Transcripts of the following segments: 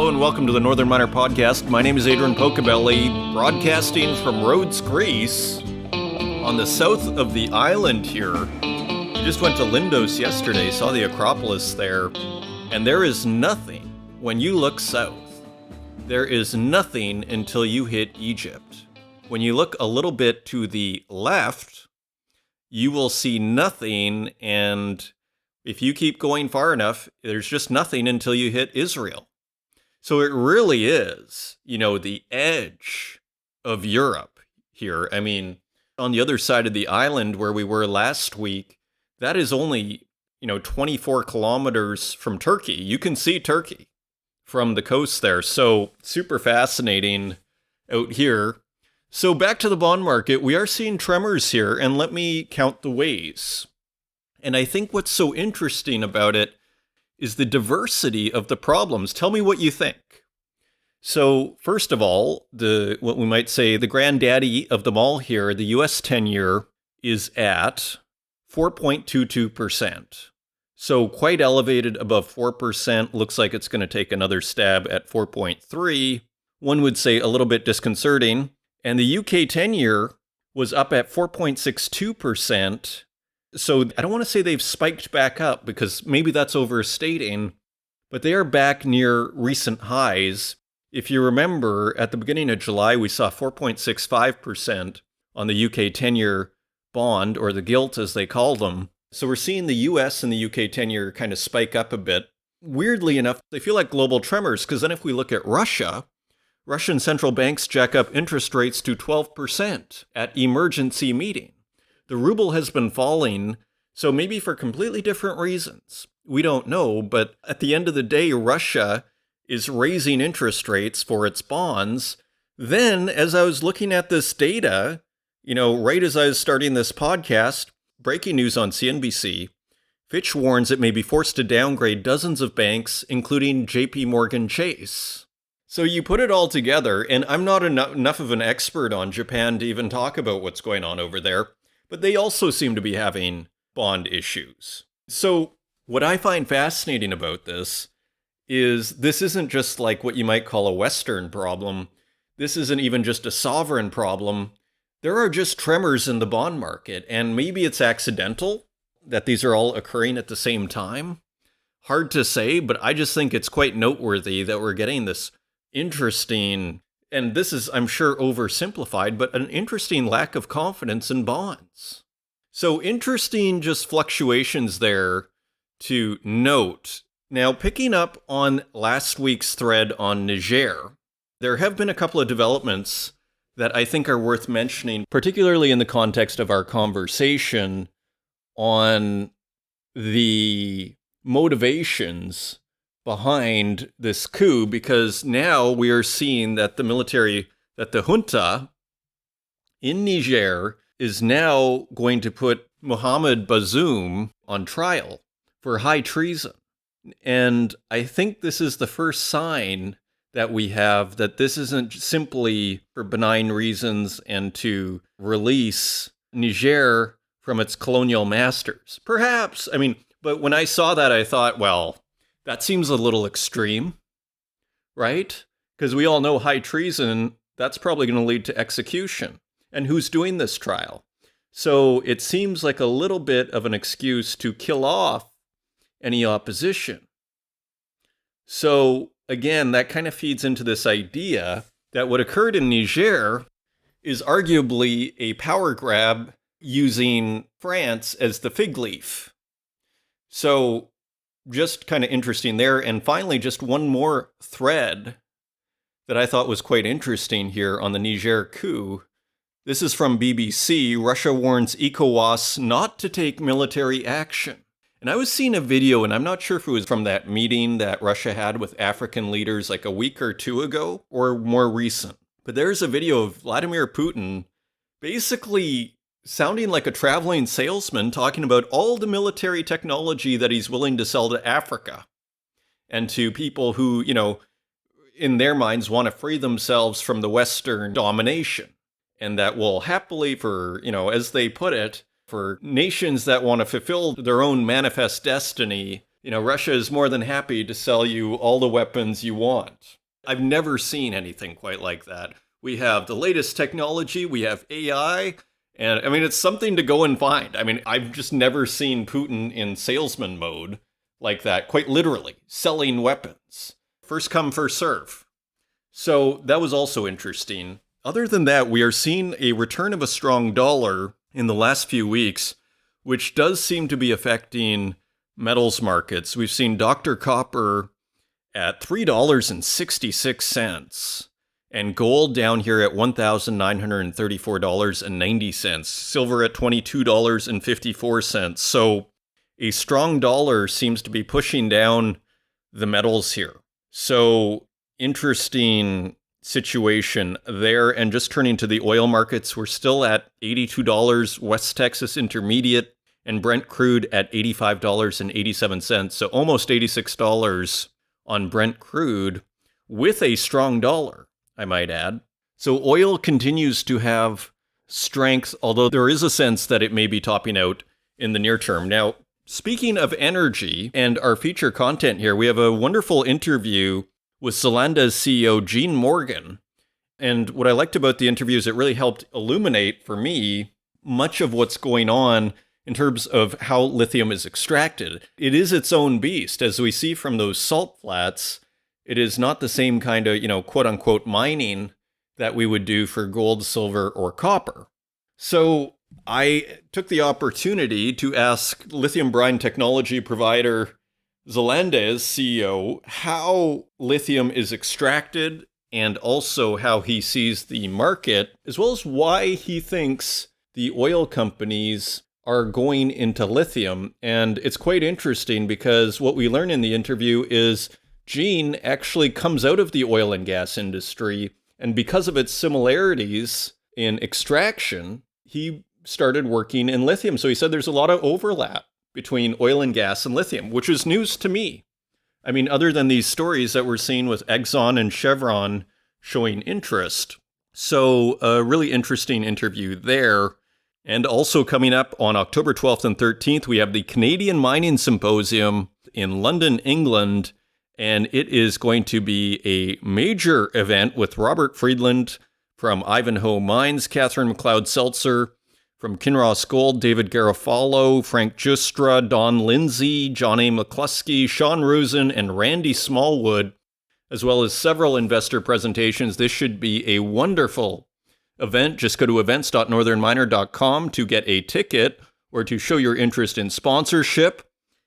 Hello and welcome to the Northern Miner Podcast. My name is Adrian Pocobelli, broadcasting from Rhodes, Greece, on the south of the island here. I just went to Lindos yesterday, saw the Acropolis there, and there is nothing when you look south. There is nothing until you hit Egypt. When you look a little bit to the left, you will see nothing, and if you keep going far enough, there's just nothing until you hit Israel. So it really is, the edge of Europe here. I mean, on the other side of the island where we were last week, that is only, 24 kilometers from Turkey. You can see Turkey from the coast there. So super fascinating out here. So back to the bond market, we are seeing tremors here, and let me count the ways. And I think what's so interesting about it is the diversity of the problems. Tell me what you think. So first of all, what we might say the granddaddy of them all here, the US 10-year, is at 4.22%. So quite elevated above 4%. Looks like it's going to take another stab at 4.3. One would say a little bit disconcerting. And the UK 10-year was up at 4.62%. So I don't want to say they've spiked back up because maybe that's overstating, but they are back near recent highs. If you remember, at the beginning of July, we saw 4.65% on the UK 10-year bond, or the gilt as they call them. So we're seeing the US and the UK 10-year kind of spike up a bit. Weirdly enough, they feel like global tremors, because then if we look at Russia, Russian central banks jack up interest rates to 12% at emergency meeting. The ruble has been falling, so maybe for completely different reasons. We don't know, but at the end of the day, Russia is raising interest rates for its bonds. Then, as I was looking at this data, right as I was starting this podcast, breaking news on CNBC, Fitch warns it may be forced to downgrade dozens of banks, including JP Morgan Chase. So you put it all together, and I'm not enough of an expert on Japan to even talk about what's going on over there, but they also seem to be having bond issues. So what I find fascinating about this isn't just like what you might call a Western problem. This isn't even just a sovereign problem. There are just tremors in the bond market, and maybe it's accidental that these are all occurring at the same time. Hard to say, but I just think it's quite noteworthy that we're getting this interesting, and this is, I'm sure, oversimplified, but an interesting lack of confidence in bonds. So interesting just fluctuations there to note. Now, picking up on last week's thread on Niger, there have been a couple of developments that I think are worth mentioning, particularly in the context of our conversation on the motivations behind this coup, because now we are seeing that the junta in Niger is now going to put Mohamed Bazoum on trial for high treason. And I think this is the first sign that we have that this isn't simply for benign reasons and to release Niger from its colonial masters. Perhaps, but when I saw that, I thought, well, that seems a little extreme, right? Because we all know high treason, that's probably going to lead to execution. And who's doing this trial? So it seems like a little bit of an excuse to kill off any opposition. So again, that kind of feeds into this idea that what occurred in Niger is arguably a power grab using France as the fig leaf. So just kind of interesting there. And finally, just one more thread that I thought was quite interesting here on the Niger coup. This is from BBC. Russia warns ECOWAS not to take military action. And I was seeing a video, and I'm not sure if it was from that meeting that Russia had with African leaders like a week or two ago, or more recent. But there's a video of Vladimir Putin basically sounding like a traveling salesman talking about all the military technology that he's willing to sell to Africa and to people who, in their minds want to free themselves from the Western domination. And that will happily, for, as they put it, for nations that want to fulfill their own manifest destiny, Russia is more than happy to sell you all the weapons you want. I've never seen anything quite like that. We have the latest technology, we have AI, and it's something to go and find. I've just never seen Putin in salesman mode like that, quite literally, selling weapons. First come, first serve. So that was also interesting. Other than that, we are seeing a return of a strong dollar in the last few weeks, which does seem to be affecting metals markets. We've seen Dr. Copper at $3.66 and gold down here at $1,934.90, silver at $22.54. So a strong dollar seems to be pushing down the metals here. So interesting situation there. And just turning to the oil markets, we're still at $82 West Texas Intermediate and Brent crude at $85.87. So almost $86 on Brent crude with a strong dollar, I might add. So oil continues to have strength, although there is a sense that it may be topping out in the near term. Now, speaking of energy and our feature content here, we have a wonderful interview with Zelandez CEO Gene Morgan. And what I liked about the interview is it really helped illuminate for me much of what's going on in terms of how lithium is extracted. It is its own beast. As we see from those salt flats, it is not the same kind of, quote unquote, mining that we would do for gold, silver, or copper. So I took the opportunity to ask lithium brine technology provider Zelandez CEO how lithium is extracted and also how he sees the market, as well as why he thinks the oil companies are going into lithium. And it's quite interesting because what we learn in the interview is Gene actually comes out of the oil and gas industry, and because of its similarities in extraction, he started working in lithium. So he said there's a lot of overlap between oil and gas and lithium, which is news to me. Other than these stories that we're seeing with Exxon and Chevron showing interest. So a really interesting interview there. And also coming up on October 12th and 13th, we have the Canadian Mining Symposium in London, England. And it is going to be a major event with Robert Friedland from Ivanhoe Mines, Catherine McLeod-Seltzer from Kinross Gold, David Garofalo, Frank Justra, Don Lindsay, John A. McCluskey, Sean Rosen, and Randy Smallwood, as well as several investor presentations. This should be a wonderful event. Just go to events.northernminer.com to get a ticket or to show your interest in sponsorship.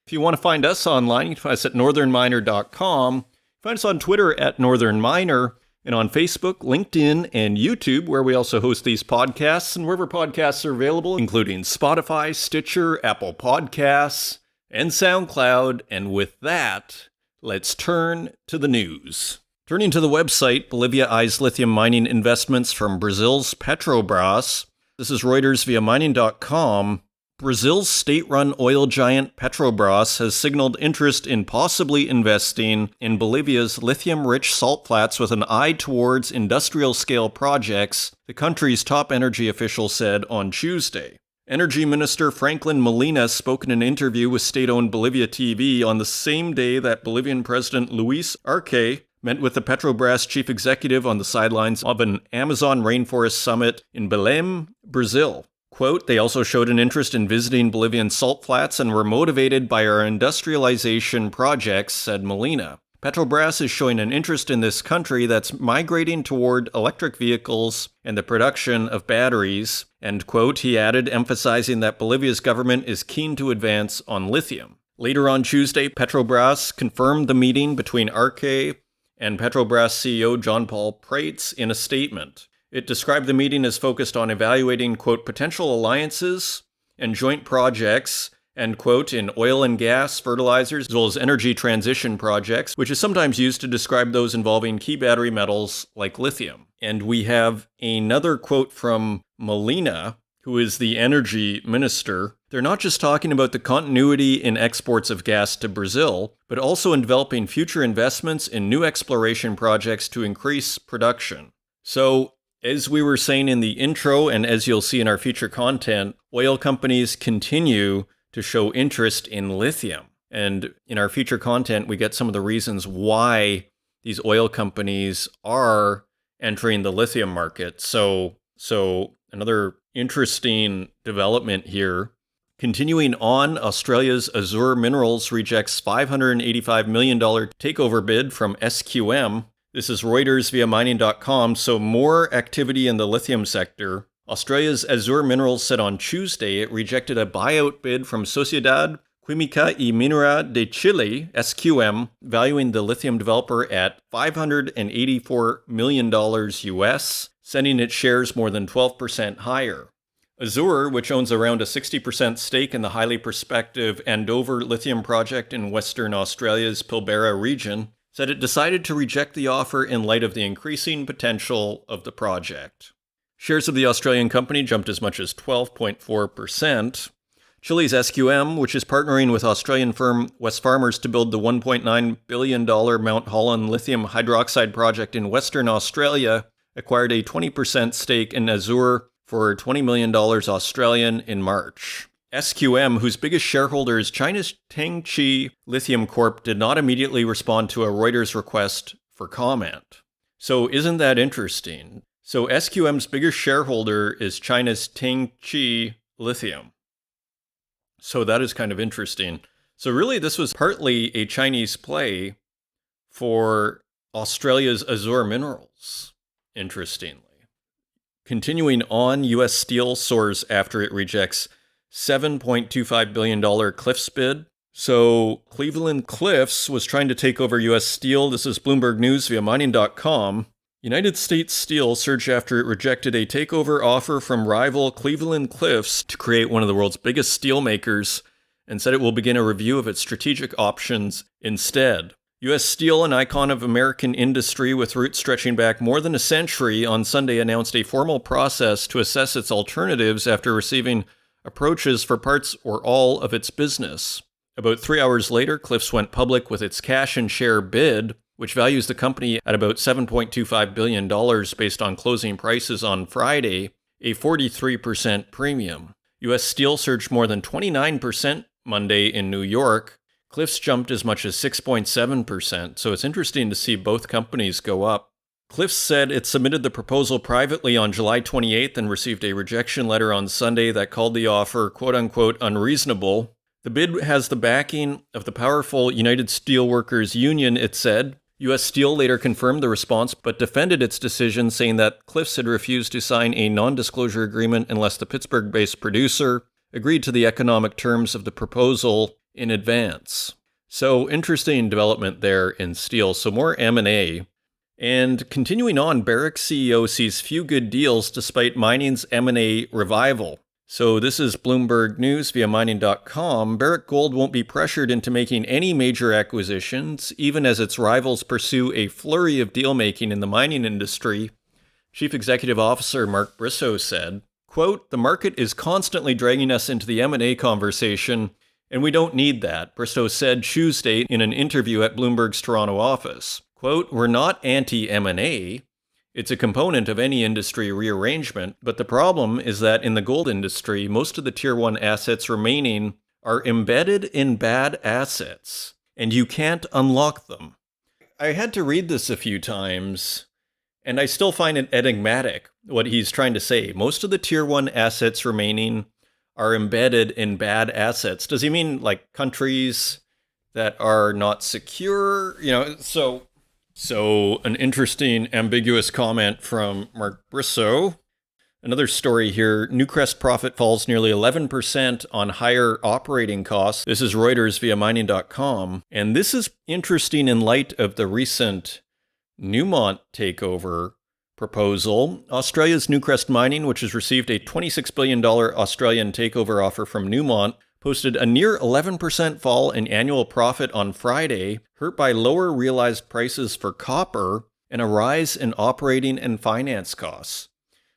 If you want to find us online, you can find us at northernminer.com. Find us on Twitter at northernminer, and on Facebook, LinkedIn, and YouTube, where we also host these podcasts, and wherever podcasts are available, including Spotify, Stitcher, Apple Podcasts, and SoundCloud. And with that, let's turn to the news. Turning to the website, Bolivia eyes lithium mining investments from Brazil's Petrobras. This is Reuters via mining.com. Brazil's state-run oil giant Petrobras has signaled interest in possibly investing in Bolivia's lithium-rich salt flats with an eye towards industrial-scale projects, the country's top energy official said on Tuesday. Energy Minister Franklin Molina spoke in an interview with state-owned Bolivia TV on the same day that Bolivian President Luis Arce met with the Petrobras chief executive on the sidelines of an Amazon rainforest summit in Belém, Brazil. Quote, they also showed an interest in visiting Bolivian salt flats and were motivated by our industrialization projects, said Molina. Petrobras is showing an interest in this country that's migrating toward electric vehicles and the production of batteries, end quote, he added, emphasizing that Bolivia's government is keen to advance on lithium. Later on Tuesday, Petrobras confirmed the meeting between Arce and Petrobras CEO John Paul Prates in a statement. It described the meeting as focused on evaluating, quote, potential alliances and joint projects, end quote, in oil and gas, fertilizers, as well as energy transition projects, which is sometimes used to describe those involving key battery metals like lithium. And we have another quote from Molina, who is the energy minister. They're not just talking about the continuity in exports of gas to Brazil, but also in developing future investments in new exploration projects to increase production. So, as we were saying in the intro, and as you'll see in our feature content, oil companies continue to show interest in lithium. And in our future content, we get some of the reasons why these oil companies are entering the lithium market. So another interesting development here. Continuing on, Australia's Azure Minerals rejects $585 million takeover bid from SQM. This is Reuters via mining.com. So more activity in the lithium sector. Australia's Azure Minerals said on Tuesday it rejected a buyout bid from Sociedad Química y Minera de Chile, SQM, valuing the lithium developer at $584 million US, sending its shares more than 12% higher. Azure, which owns around a 60% stake in the highly prospective Andover lithium project in Western Australia's Pilbara region, said it decided to reject the offer in light of the increasing potential of the project. Shares of the Australian company jumped as much as 12.4%. Chile's SQM, which is partnering with Australian firm Wesfarmers to build the $1.9 billion Mount Holland lithium hydroxide project in Western Australia, acquired a 20% stake in Azure for $20 million Australian in March. SQM, whose biggest shareholder is China's Tianqi Lithium Corp, did not immediately respond to a Reuters request for comment. So isn't that interesting? So SQM's biggest shareholder is China's Tianqi Lithium. So that is kind of interesting. So really this was partly a Chinese play for Australia's Azure Minerals, interestingly. Continuing on, U.S. Steel soars after it rejects $7.25 billion Cliffs bid. So Cleveland-Cliffs was trying to take over U.S. Steel. This is Bloomberg News via mining.com. United States Steel surged after it rejected a takeover offer from rival Cleveland-Cliffs to create one of the world's biggest steel makers and said it will begin a review of its strategic options instead. U.S. Steel, an icon of American industry with roots stretching back more than a century, on Sunday announced a formal process to assess its alternatives after receiving approaches for parts or all of its business. About 3 hours later, Cliffs went public with its cash and share bid, which values the company at about $7.25 billion based on closing prices on Friday, a 43% premium. U.S. Steel surged more than 29% Monday in New York. Cliffs jumped as much as 6.7%, so it's interesting to see both companies go up. Cliffs said it submitted the proposal privately on July 28th and received a rejection letter on Sunday that called the offer quote-unquote unreasonable. The bid has the backing of the powerful United Steelworkers Union, it said. U.S. Steel later confirmed the response but defended its decision, saying that Cliffs had refused to sign a non-disclosure agreement unless the Pittsburgh-based producer agreed to the economic terms of the proposal in advance. So interesting development there in steel. So more M&A. And continuing on, Barrick CEO sees few good deals despite mining's M&A revival. So this is Bloomberg News via mining.com. Barrick Gold won't be pressured into making any major acquisitions, even as its rivals pursue a flurry of deal-making in the mining industry. Chief Executive Officer Mark Bristow said, quote, "The market is constantly dragging us into the M&A conversation, and we don't need that," Bristow said Tuesday in an interview at Bloomberg's Toronto office. Quote, "We're not anti-M&A. It's a component of any industry rearrangement, but the problem is that in the gold industry, most of the Tier 1 assets remaining are embedded in bad assets, and you can't unlock them." I had to read this a few times, and I still find it enigmatic what he's trying to say. Most of the Tier 1 assets remaining are embedded in bad assets. Does he mean like countries that are not secure? So an interesting, ambiguous comment from Mark Bristow. Another story here, Newcrest profit falls nearly 11% on higher operating costs. This is Reuters via mining.com. And this is interesting in light of the recent Newmont takeover proposal. Australia's Newcrest Mining, which has received a $26 billion Australian takeover offer from Newmont, posted a near 11% fall in annual profit on Friday, hurt by lower realized prices for copper and a rise in operating and finance costs.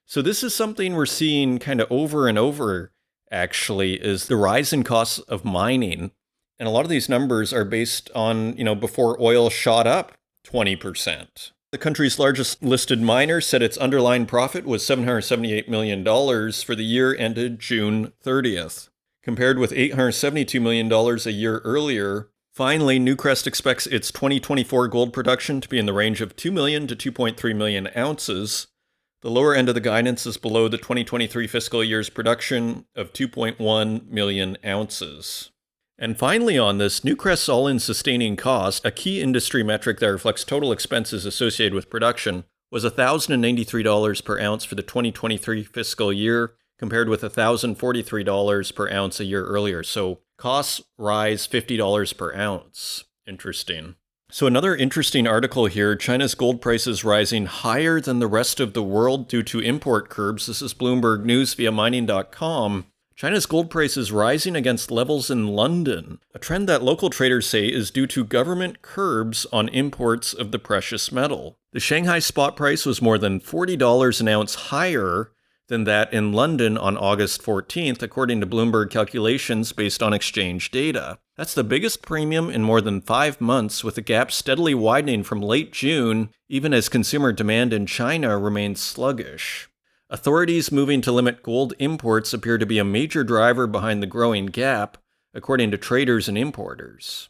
So this is something we're seeing kind of over and over, actually, is the rise in costs of mining. And a lot of these numbers are based on, before oil shot up 20%. The country's largest listed miner said its underlying profit was $778 million for the year ended June 30th. compared with $872 million a year earlier. Finally, Newcrest expects its 2024 gold production to be in the range of 2 million to 2.3 million ounces. The lower end of the guidance is below the 2023 fiscal year's production of 2.1 million ounces. And finally on this, Newcrest's all-in sustaining cost, a key industry metric that reflects total expenses associated with production, was $1,093 per ounce for the 2023 fiscal year, compared with $1,043 per ounce a year earlier. So costs rise $50 per ounce. Interesting. So another interesting article here, China's gold prices rising higher than the rest of the world due to import curbs. This is Bloomberg News via mining.com. China's gold price is rising against levels in London, a trend that local traders say is due to government curbs on imports of the precious metal. The Shanghai spot price was more than $40 an ounce higher than that in London on August 14th, according to Bloomberg calculations based on exchange data. That's the biggest premium in more than 5 months, with the gap steadily widening from late June, even as consumer demand in China remains sluggish. Authorities moving to limit gold imports appear to be a major driver behind the growing gap, according to traders and importers.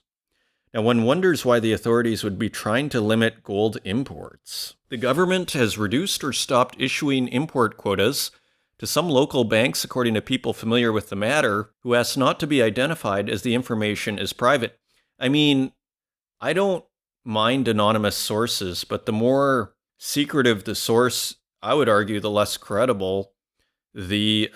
Now, one wonders why the authorities would be trying to limit gold imports. The government has reduced or stopped issuing import quotas to some local banks, according to people familiar with the matter, who asked not to be identified as the information is private. I mean, I don't mind anonymous sources, but the more secretive the source, I would argue, the less credible the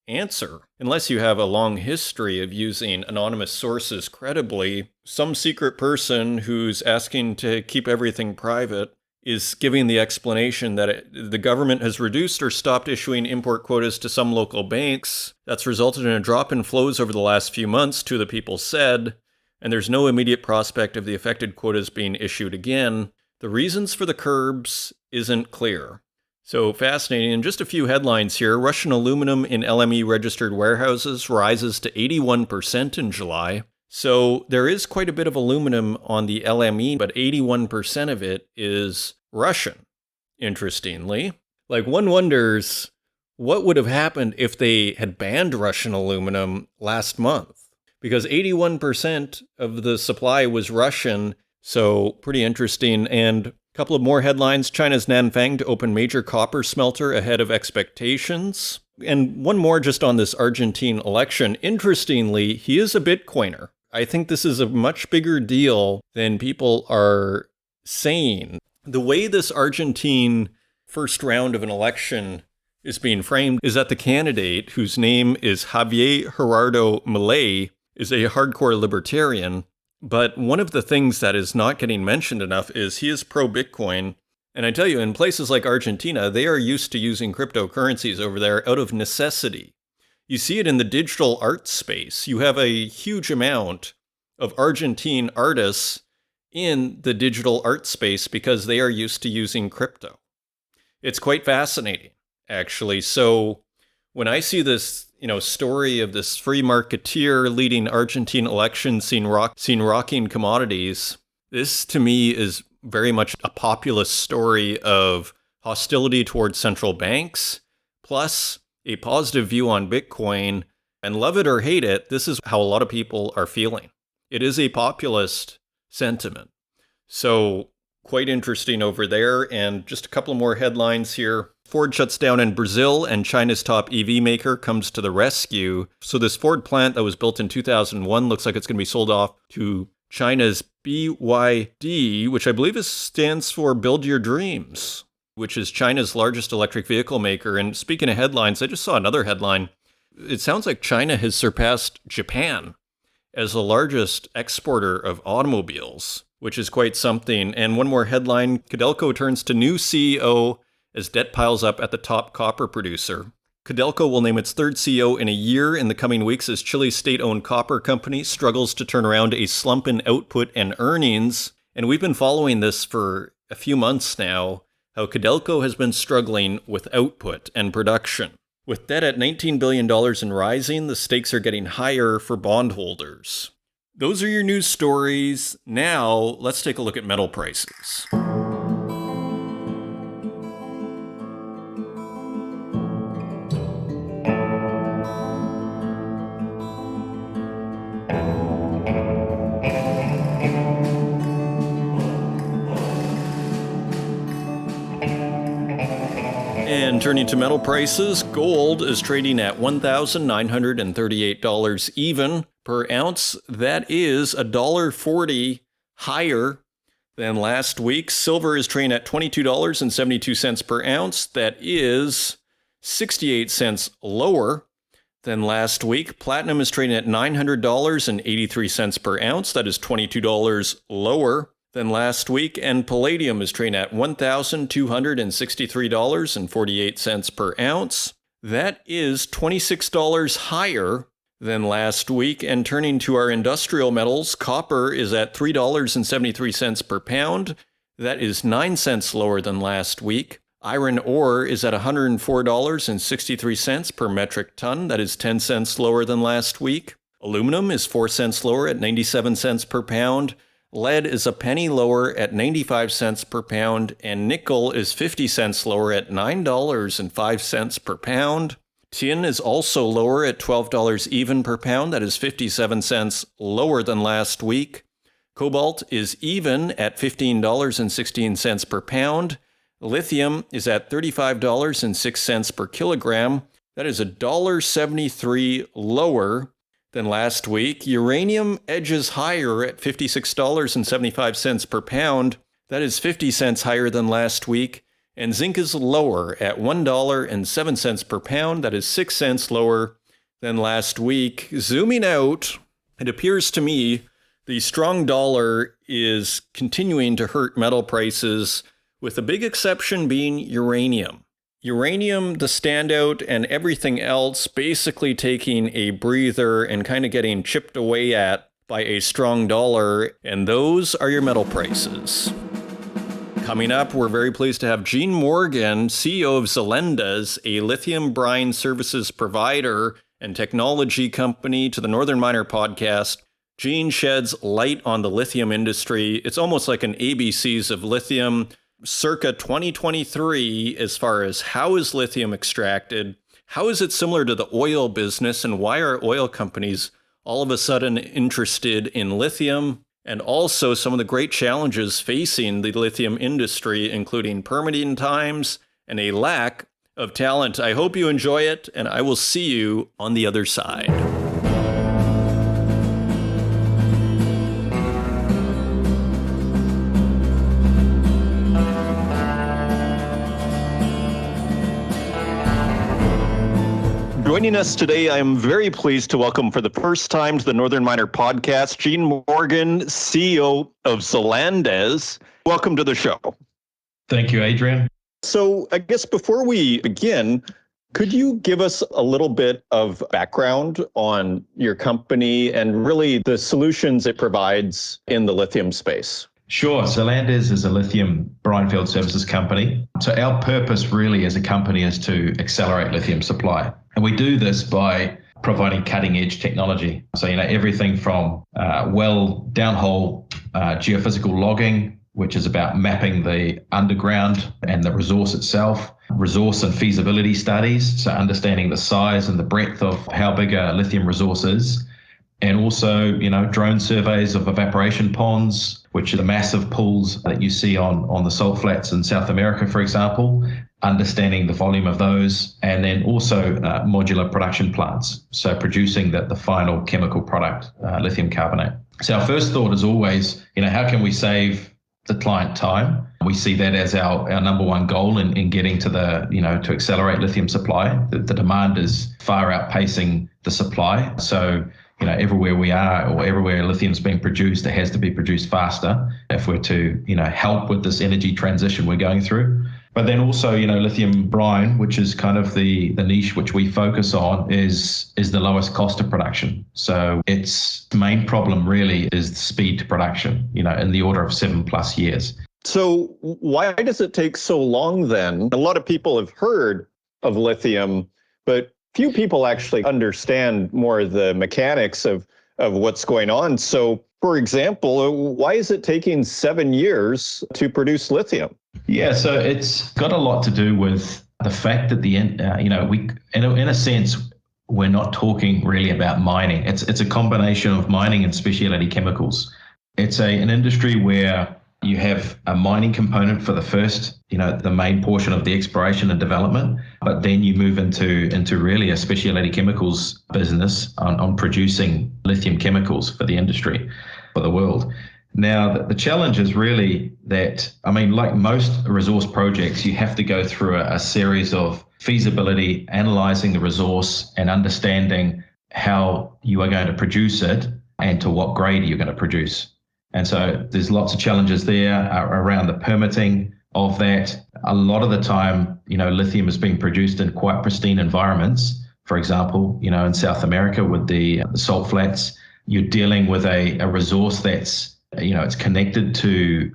answer. Unless you have a long history of using anonymous sources credibly, some secret person who's asking to keep everything private is giving the explanation that the government has reduced or stopped issuing import quotas to some local banks. That's resulted in a drop in flows over the last few months, two of the people said, and there's no immediate prospect of the affected quotas being issued again. The reasons for the curbs isn't clear. So fascinating. And just a few headlines here. Russian aluminum in LME registered warehouses rises to 81% in July. So there is quite a bit of aluminum on the LME, but 81% of it is Russian, interestingly. Like, one wonders what would have happened if they had banned Russian aluminum last month, because 81% of the supply was Russian. So pretty interesting. And a couple of more headlines. China's Nanfang to open major copper smelter ahead of expectations. And one more just on this Argentine election. Interestingly, he is a Bitcoiner. I think this is a much bigger deal than people are saying. The way this Argentine first round of an election is being framed is that the candidate, whose name is Javier Gerardo Milei, is a hardcore libertarian. But one of the things that is not getting mentioned enough is he is pro-Bitcoin. And I tell you, in places like Argentina, they are used to using cryptocurrencies over there out of necessity. You see it in the digital art space. You have a huge amount of Argentine artists in the digital art space because they are used to using crypto. It's quite fascinating, actually. So when I see this, story of this free marketeer leading Argentine elections, seen rocking commodities, this to me is very much a populist story of hostility towards central banks, plus a positive view on Bitcoin. And love it or hate it, this is how a lot of people are feeling. It is a populist sentiment. So quite interesting over there. And just a couple more headlines here. Ford shuts down in Brazil and China's top EV maker comes to the rescue. So this Ford plant that was built in 2001 looks like it's going to be sold off to China's BYD, which I believe stands for Build Your Dreams, which is China's largest electric vehicle maker. And speaking of headlines, I just saw another headline. It sounds like China has surpassed Japan as the largest exporter of automobiles, which is quite something. And one more headline, Codelco turns to new CEO as debt piles up at the top copper producer. Codelco will name its third CEO in a year in the coming weeks as Chile's state-owned copper company struggles to turn around a slump in output and earnings. And we've been following this for a few months now, how Codelco has been struggling with output and production. With debt at $19 billion and rising, the stakes are getting higher for bondholders. Those are your news stories. Now, let's take a look at metal prices. And turning to metal prices, gold is trading at $1,938 even per ounce. That is $1.40 higher than last week. Silver is trading at $22.72 per ounce. That is 68 cents lower than last week. Platinum is trading at $900.83 per ounce. That is $22 lower than last week. And palladium is trading at $1,263.48 per ounce. That is $26 higher than last week. And turning to our industrial metals, copper is at $3.73 per pound. That is 9 cents lower than last week. Iron ore is at $104.63 per metric ton. That is 10 cents lower than last week. Aluminum is 4 cents lower at 97 cents per pound. Lead is a penny lower at 95 cents per pound. And nickel is 50 cents lower at $9.05 per pound. Tin is also lower at $12 even per pound. That is 57 cents lower than last week. Cobalt is even at $15.16 per pound. Lithium is at $35.06 per kilogram. That is $1.73 lower than last week. Uranium edges higher at $56.75 per pound. That is 50 cents higher than last week. And zinc is lower at $1.07 per pound. That is 6 cents lower than last week. Zooming out, it appears to me the strong dollar is continuing to hurt metal prices, with the big exception being uranium. Uranium, the standout, and everything else basically taking a breather and kind of getting chipped away at by a strong dollar, and those are your metal prices. Coming up, we're very pleased to have Gene Morgan, CEO of Zelandez, a lithium brine services provider and technology company, to the Northern Miner podcast. Gene sheds light on the lithium industry. It's almost like an ABCs of lithium circa 2023 as far as how is lithium extracted, how is it similar to the oil business, and why are oil companies all of a sudden interested in lithium, and also some of the great challenges facing the lithium industry, including permitting times and a lack of talent. I hope you enjoy it, and I will see you on the other side. Joining us today, I am very pleased to welcome for the first time to the Northern Miner podcast, Gene Morgan, CEO of Zelandez. Welcome to the show. Thank you, Adrian. So I guess before we begin, could you give us a little bit of background on your company and really the solutions it provides in the lithium space? Sure. Zelandez is a lithium brine field services company. So our purpose really as a company is to accelerate lithium supply. And we do this by providing cutting edge technology. So, everything from downhole geophysical logging, which is about mapping the underground and the resource itself, resource and feasibility studies, so understanding the size and the breadth of how big a lithium resource is. And also, drone surveys of evaporation ponds, which are the massive pools that you see on the salt flats in South America, for example, understanding the volume of those, and then also modular production plants, so producing the final chemical product, lithium carbonate. So our first thought is always, how can we save the client time? We see that as our number one goal in getting to to accelerate lithium supply. The demand is far outpacing the supply. So everywhere we are or everywhere lithium is being produced, it has to be produced faster if we're to, help with this energy transition we're going through. But then also, lithium brine, which is kind of the niche which we focus on, is the lowest cost of production. So its main problem really is the speed to production, in the order of 7+ years. So why does it take so long then? A lot of people have heard of lithium, but few people actually understand more of the mechanics of what's going on. So, for example, why is it taking 7 years to produce lithium? Yeah, so it's got a lot to do with the fact that in a sense, we're not talking really about mining. It's a combination of mining and specialty chemicals. It's an industry where You have a mining component for the first, the main portion of the exploration and development, but then you move into really a specialty chemicals business on producing lithium chemicals for the industry, for the world. Now, the challenge is really that, like most resource projects, you have to go through a series of feasibility, analyzing the resource and understanding how you are going to produce it and to what grade you're going to produce. And so there's lots of challenges there around the permitting of that. A lot of the time, lithium is being produced in quite pristine environments. For example, in South America with the salt flats, you're dealing with a resource that's, it's connected to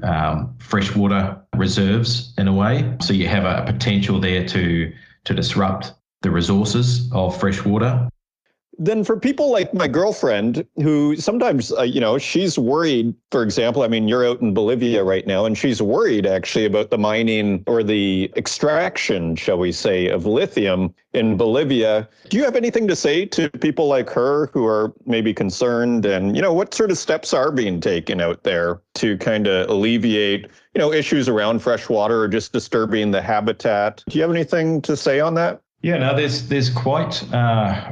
freshwater reserves in a way. So you have a potential there to disrupt the resources of freshwater. Then for people like my girlfriend who sometimes, she's worried, for example, you're out in Bolivia right now, and she's worried actually about the mining or the extraction, shall we say, of lithium in Bolivia. Do you have anything to say to people like her who are maybe concerned? And, what sort of steps are being taken out there to kind of alleviate, issues around fresh water or just disturbing the habitat? Do you have anything to say on that? Yeah, no, there's quite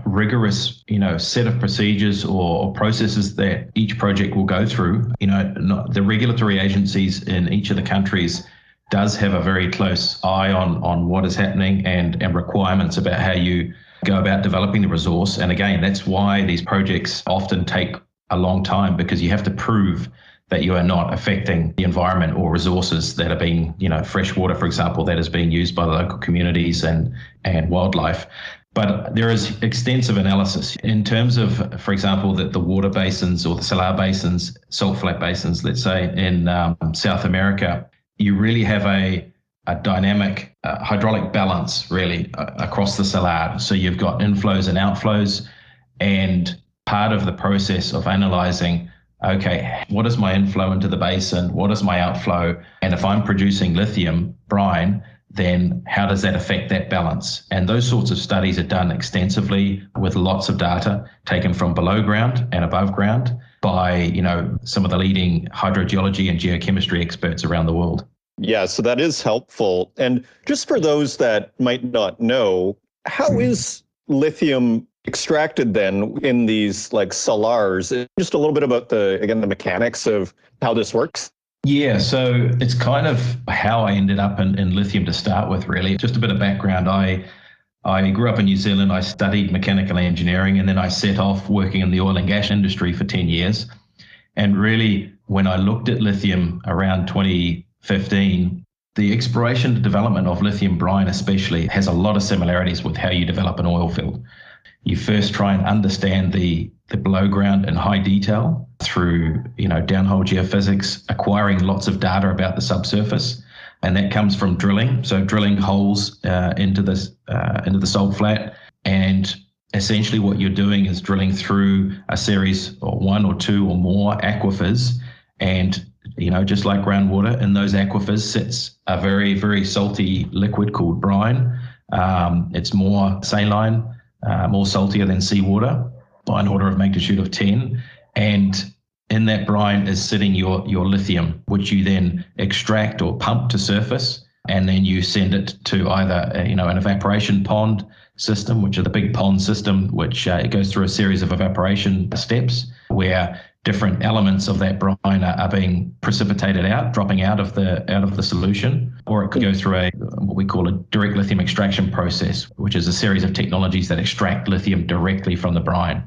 rigorous, set of procedures or processes that each project will go through. The regulatory agencies in each of the countries does have a very close eye on what is happening and requirements about how you go about developing the resource. And again, that's why these projects often take a long time, because you have to prove that you are not affecting the environment or resources that are being, fresh water, for example, that is being used by the local communities and wildlife. But there is extensive analysis in terms of, for example, that the water basins or the salar basins, salt flat basins, let's say, in South America, you really have a dynamic hydraulic balance really across the salar. So you've got inflows and outflows, and part of the process of analyzing, okay, what is my inflow into the basin? What is my outflow? And if I'm producing lithium brine, then how does that affect that balance? And those sorts of studies are done extensively with lots of data taken from below ground and above ground by, some of the leading hydrogeology and geochemistry experts around the world. Yeah, so that is helpful. And just for those that might not know, how is lithium extracted then in these like salars? Just a little bit about the mechanics of how this works. Yeah, so it's kind of how I ended up in lithium to start with, really. Just a bit of background. I grew up in New Zealand. I studied mechanical engineering, and then I set off working in the oil and gas industry for 10 years. And really, when I looked at lithium around 2015, the exploration and development of lithium brine especially has a lot of similarities with how you develop an oil field. You first try and understand the below ground in high detail through, downhole geophysics, acquiring lots of data about the subsurface, and that comes from drilling. So drilling holes into the salt flat, and essentially what you're doing is drilling through a series or one or two or more aquifers, and just like groundwater, in those aquifers sits a very, very salty liquid called brine. It's more saline, more saltier than seawater by an order of magnitude of 10. And in that brine is sitting your lithium, which you then extract or pump to surface. And then you send it to either, an evaporation pond system, which is the big pond system, which it goes through a series of evaporation steps where different elements of that brine are being precipitated out, dropping out of the solution, or it could go through what we call a direct lithium extraction process, which is a series of technologies that extract lithium directly from the brine.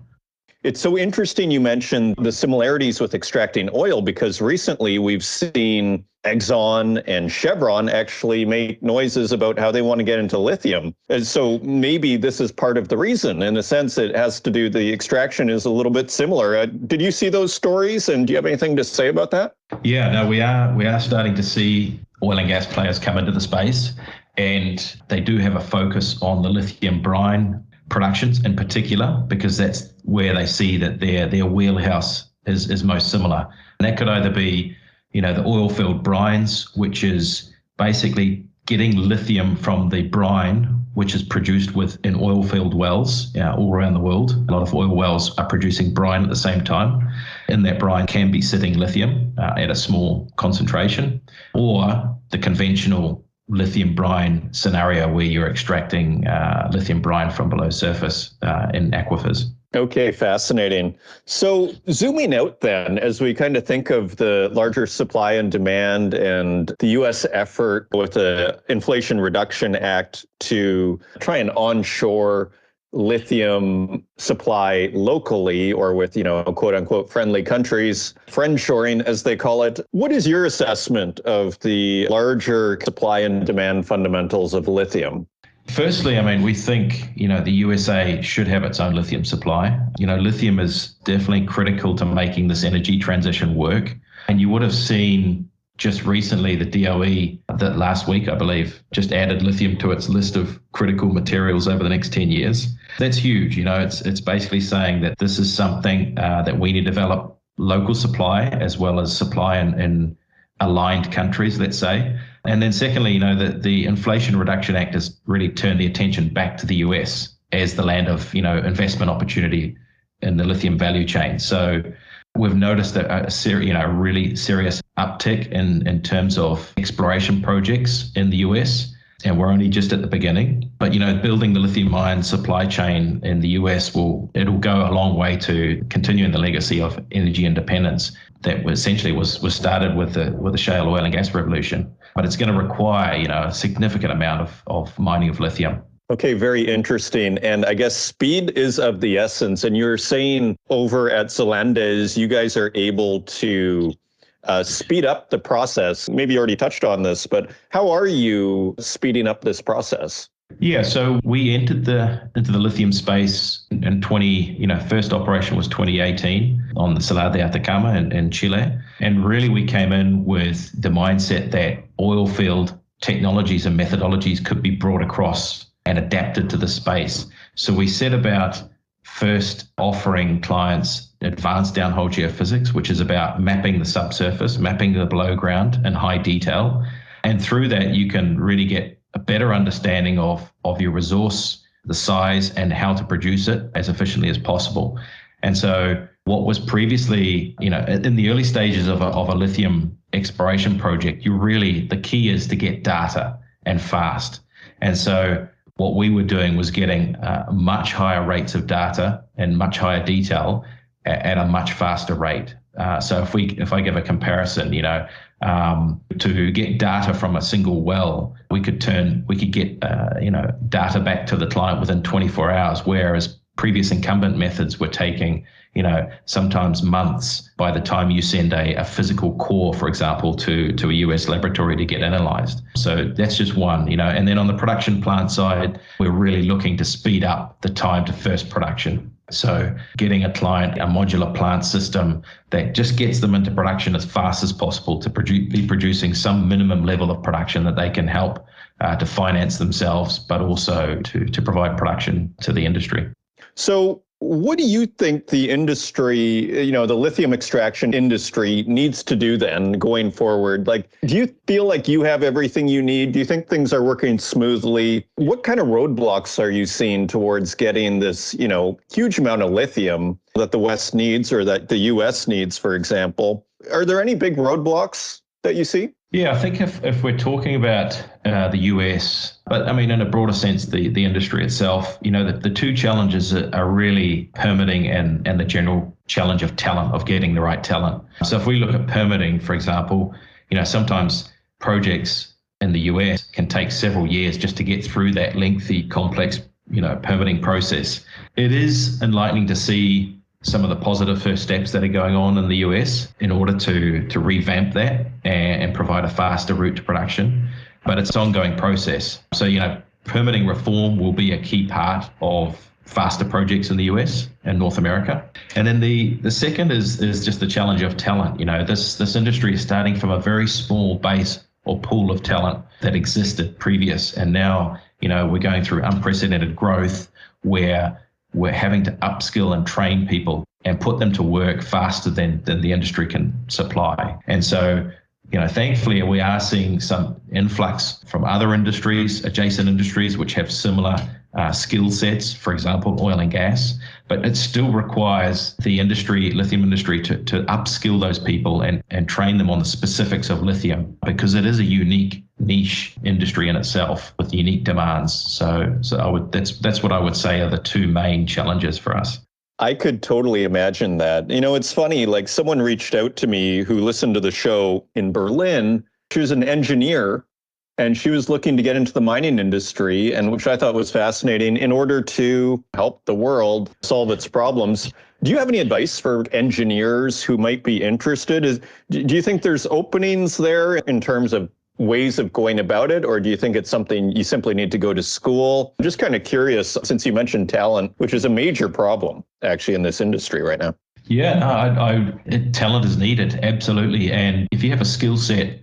It's so interesting you mentioned the similarities with extracting oil, because recently we've seen Exxon and Chevron actually make noises about how they want to get into lithium. And so maybe this is part of the reason. In a sense, it has to do, the extraction is a little bit similar. Did you see those stories, and do you have anything to say about that? Yeah, no, we are starting to see oil and gas players come into the space, and they do have a focus on the lithium brine productions in particular, because that's where they see that their wheelhouse is most similar. And that could either be, the oil field brines, which is basically getting lithium from the brine, which is produced in oil field wells all around the world. A lot of oil wells are producing brine at the same time. In that brine can be sitting lithium at a small concentration, or the conventional lithium brine scenario where you're extracting lithium brine from below surface in aquifers. Okay, fascinating. So zooming out then, as we kind of think of the larger supply and demand and the U.S. effort with the Inflation Reduction Act to try and onshore lithium supply locally, or with, quote unquote, friendly countries, friendshoring as they call it. What is your assessment of the larger supply and demand fundamentals of lithium? Firstly, we think, the USA should have its own lithium supply. Lithium is definitely critical to making this energy transition work. And you would have seen just recently the DOE, that last week, I believe, just added lithium to its list of critical materials over the next 10 years. That's huge. It's basically saying that this is something that we need to develop local supply as well as supply in aligned countries, let's say. And then secondly, the Inflation Reduction Act has really turned the attention back to the US as the land of, investment opportunity in the lithium value chain. So we've noticed a really serious uptick in terms of exploration projects in the US, and we're only just at the beginning. But, building the lithium ion supply chain in the US it'll go a long way to continuing the legacy of energy independence that essentially was started with the shale oil and gas revolution. But it's going to require, a significant amount of mining of lithium. Okay, very interesting. And I guess speed is of the essence. And you're saying over at Zelandez, you guys are able to speed up the process. Maybe you already touched on this, but how are you speeding up this process? Yeah, so we entered into the lithium space in first operation was 2018 on the Salar de Atacama in Chile. And really we came in with the mindset that oil field technologies and methodologies could be brought across and adapted to the space. So we set about first offering clients advanced downhole geophysics, which is about mapping the subsurface, mapping the below ground in high detail. And through that, you can really get a better understanding of your resource, the size, and how to produce it as efficiently as possible. And so what was previously, in the early stages of a lithium exploration project, the key is to get data and fast. And so what we were doing was getting much higher rates of data and much higher detail at a much faster rate. So if I give a comparison, to get data from a single well, we could get data back to the client within 24 hours, whereas previous incumbent methods were taking sometimes months by the time you send a physical core, for example, to a US laboratory to get analyzed. So that's just one, and then on the production plant side, we're really looking to speed up the time to first production. So getting a client a modular plant system that just gets them into production as fast as possible to be producing some minimum level of production that they can help to finance themselves, but also to provide production to the industry. So what do you think the industry, the lithium extraction industry needs to do then going forward? Like, do you feel like you have everything you need? Do you think things are working smoothly? What kind of roadblocks are you seeing towards getting this, huge amount of lithium that the West needs or that the US needs, for example? Are there any big roadblocks that you see? Yeah, I think if we're talking about the US, but in a broader sense, the industry itself, the two challenges are really permitting and the general challenge of talent, of getting the right talent. So if we look at permitting, for example, sometimes projects in the US can take several years just to get through that lengthy, complex, permitting process. It is enlightening to see some of the positive first steps that are going on in the US in order to revamp that and provide a faster route to production. But it's an ongoing process. So, permitting reform will be a key part of faster projects in the US and North America. And then the second is just the challenge of talent. This industry is starting from a very small base or pool of talent that existed previous. And now, we're going through unprecedented growth where we're having to upskill and train people and put them to work faster than the industry can supply. And so Thankfully, we are seeing some influx from other industries, adjacent industries, which have similar skill sets, for example, oil and gas. But it still requires the lithium industry, to upskill those people and train them on the specifics of lithium, because it is a unique niche industry in itself with unique demands. So that's what I would say are the two main challenges for us. I could totally imagine that. It's funny, like someone reached out to me who listened to the show in Berlin. She was an engineer and she was looking to get into the mining industry, and which I thought was fascinating, in order to help the world solve its problems. Do you have any advice for engineers who might be interested? Do you think there's openings there in terms of ways of going about it, or do you think it's something you simply need to go to school? I'm just kind of curious, since you mentioned talent, which is a major problem actually in this industry right now. Yeah, no, talent is needed, absolutely. And if you have a skill set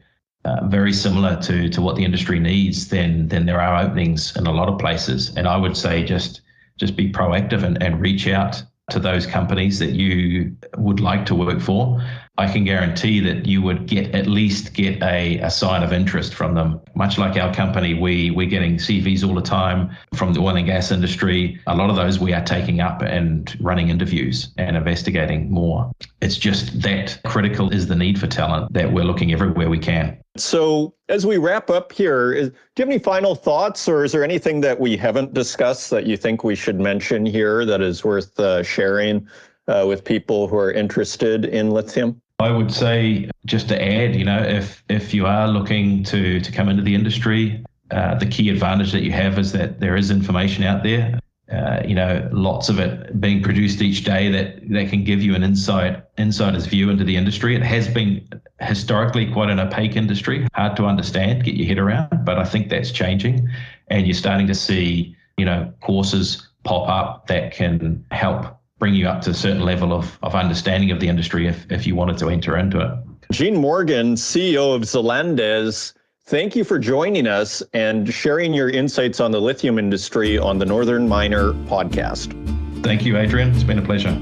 very similar to what the industry needs, then there are openings in a lot of places. And I would say just be proactive and reach out to those companies that you would like to work for. I can guarantee that you would at least get a sign of interest from them. Much like our company, we're getting CVs all the time from the oil and gas industry. A lot of those we are taking up and running interviews and investigating more. It's just that critical is the need for talent that we're looking everywhere we can. So as we wrap up here, do you have any final thoughts, or is there anything that we haven't discussed that you think we should mention here that is worth sharing with people who are interested in lithium? I would say, just to add, if you are looking to come into the industry, the key advantage that you have is that there is information out there. Lots of it being produced each day that can give you an insider's view into the industry. It has been historically quite an opaque industry, hard to understand, get your head around, but I think that's changing, and you're starting to see, courses pop up that can help bring you up to a certain level of understanding of the industry if you wanted to enter into it. Gene Morgan, CEO of Zelandez, thank you for joining us and sharing your insights on the lithium industry on the Northern Miner podcast. Thank you, Adrian. It's been a pleasure.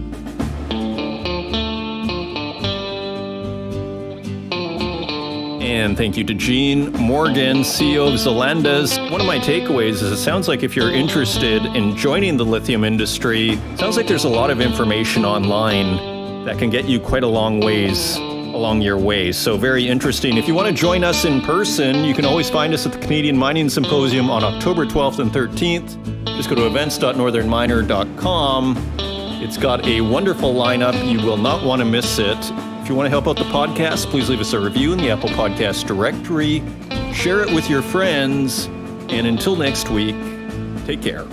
And thank you to Gene Morgan, CEO of Zelandez. One of my takeaways is it sounds like if you're interested in joining the lithium industry, it sounds like there's a lot of information online that can get you quite a long ways along your way. So very interesting. If you want to join us in person, you can always find us at the Canadian Mining Symposium on October 12th and 13th. Just go to events.northernminer.com. It's got a wonderful lineup. You will not want to miss it. If you want to help out the podcast, please leave us a review in the Apple Podcast directory. Share it with your friends. And until next week, take care.